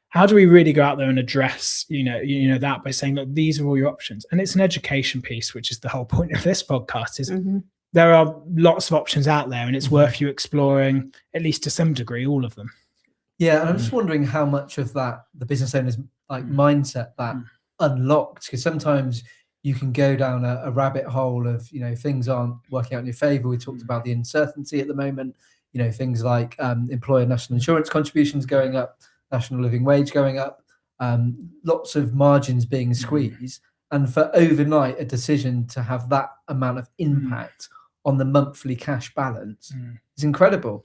Speaker 3: How do we really go out there and address, that by saying, look, these are all your options? And it's an education piece, which is the whole point of this podcast, is there are lots of options out there, and it's worth you exploring, at least to some degree, all of them.
Speaker 2: Yeah, and I'm just wondering how much of that the business owner's mindset that unlocked, because sometimes you can go down a rabbit hole of, things aren't working out in your favor. We talked about the uncertainty at the moment, things like employer national insurance contributions going up, national living wage going up, lots of margins being squeezed. And for overnight, a decision to have that amount of impact on the monthly cash balance is incredible.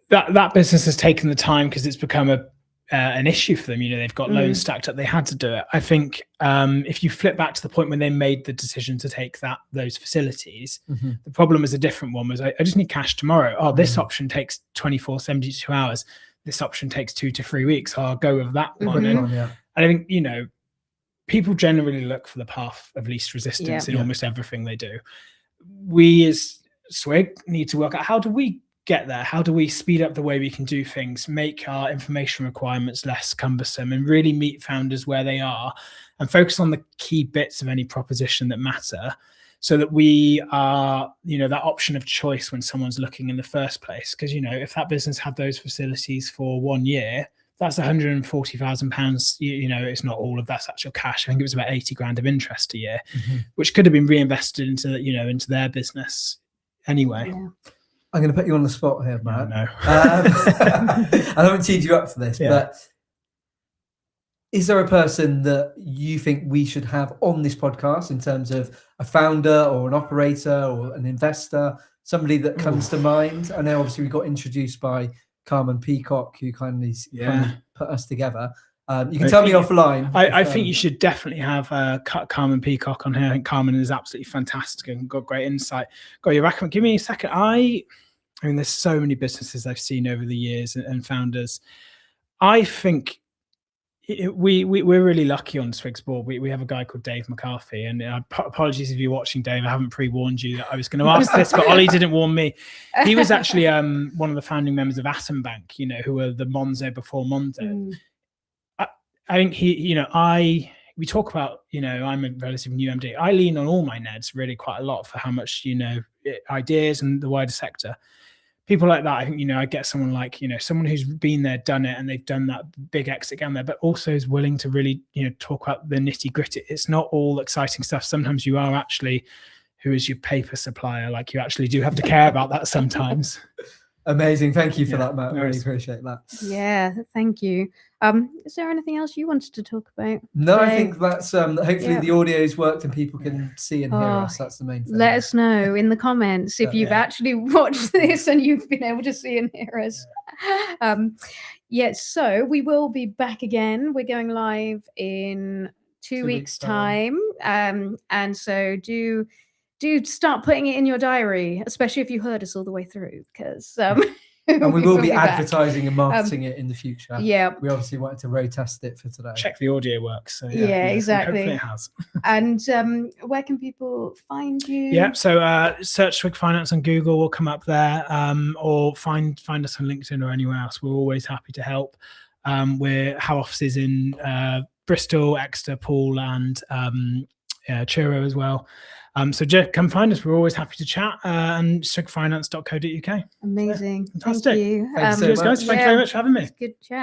Speaker 3: That business has taken the time because it's become an issue for them. They've got loans stacked up. They had to do it. I think if you flip back to the point when they made the decision to take those facilities, the problem was a different one. Was I just need cash tomorrow. Oh, this option takes 24, 72 hours. This option takes 2 to 3 weeks. I'll go with that one. And I think, people generally look for the path of least resistance in almost everything they do. We as Swig need to work out, how do we get there? How do we speed up the way we can do things, make our information requirements less cumbersome, and really meet founders where they are and focus on the key bits of any proposition that matter, so that we are, that option of choice when someone's looking in the first place. Because, if that business had those facilities for 1 year, that's £140,000. You know, it's not all of that's actual cash. I think it was about 80 grand of interest a year, which could have been reinvested into, you know, into their business anyway.
Speaker 1: Yeah.
Speaker 2: I'm going to put you on the spot here, Matt.
Speaker 3: No.
Speaker 2: I haven't teed you up for this,
Speaker 3: Yeah.
Speaker 2: but is there a person that you think we should have on this podcast in terms of a founder or an operator or an investor, somebody that comes to mind? I know obviously we got introduced by Carmen Peacock, who kindly put us together. You can tell me offline.
Speaker 3: I think you should definitely have Carmen Peacock on here. I think Carmen is absolutely fantastic and got great insight. Got your recommend. Give me a second. I mean, there's so many businesses I've seen over the years and founders. I think we're really lucky on Swig's board. We have a guy called Dave McCarthy, and apologies if you're watching, Dave. I haven't pre-warned you that I was going to ask this, but Ollie didn't warn me. He was actually one of the founding members of Atom Bank, you know, who were the Monzo before Monzo. I think we talk about, you know, I'm a relatively new MD. I lean on all my Neds really quite a lot for how much, you know, ideas and the wider sector. People like that, I think, you know, I get someone like, you know, someone who's been there, done it, and they've done that big exit down there, but also is willing to really, you know, talk about the nitty gritty. It's not all exciting stuff. Sometimes you are actually, who is your paper supplier? Like, you actually do have to care about that sometimes.
Speaker 2: Amazing. Thank you for that, Matt. I really appreciate that.
Speaker 1: Yeah, thank you. Is there anything else you wanted to talk about?
Speaker 2: No, I think that's hopefully the audio's worked and people can see and hear us. That's the main thing.
Speaker 1: Let us know in the comments if you've actually watched this and you've been able to see and hear us. So we will be back again. We're going live in 2 weeks' time. And so do start putting it in your diary, especially if you heard us all the way through, because
Speaker 2: and we will be advertising and marketing it in the future.
Speaker 1: Yeah,
Speaker 2: we obviously wanted to road test it for today.
Speaker 3: Check the audio works. So
Speaker 1: exactly.
Speaker 3: Hopefully it has.
Speaker 1: And where can people find you?
Speaker 3: Yeah, so search Swig Finance on Google, will come up there, or find us on LinkedIn or anywhere else. We're always happy to help. We have offices in Bristol, Exeter, Poole, and Truro as well. So come find us. We're always happy to chat. And swigfinance.co.uk.
Speaker 1: Amazing.
Speaker 3: Fantastic.
Speaker 1: Thank you.
Speaker 2: Thanks so much.
Speaker 3: Guys. Thank you very much for having me.
Speaker 1: Good chat.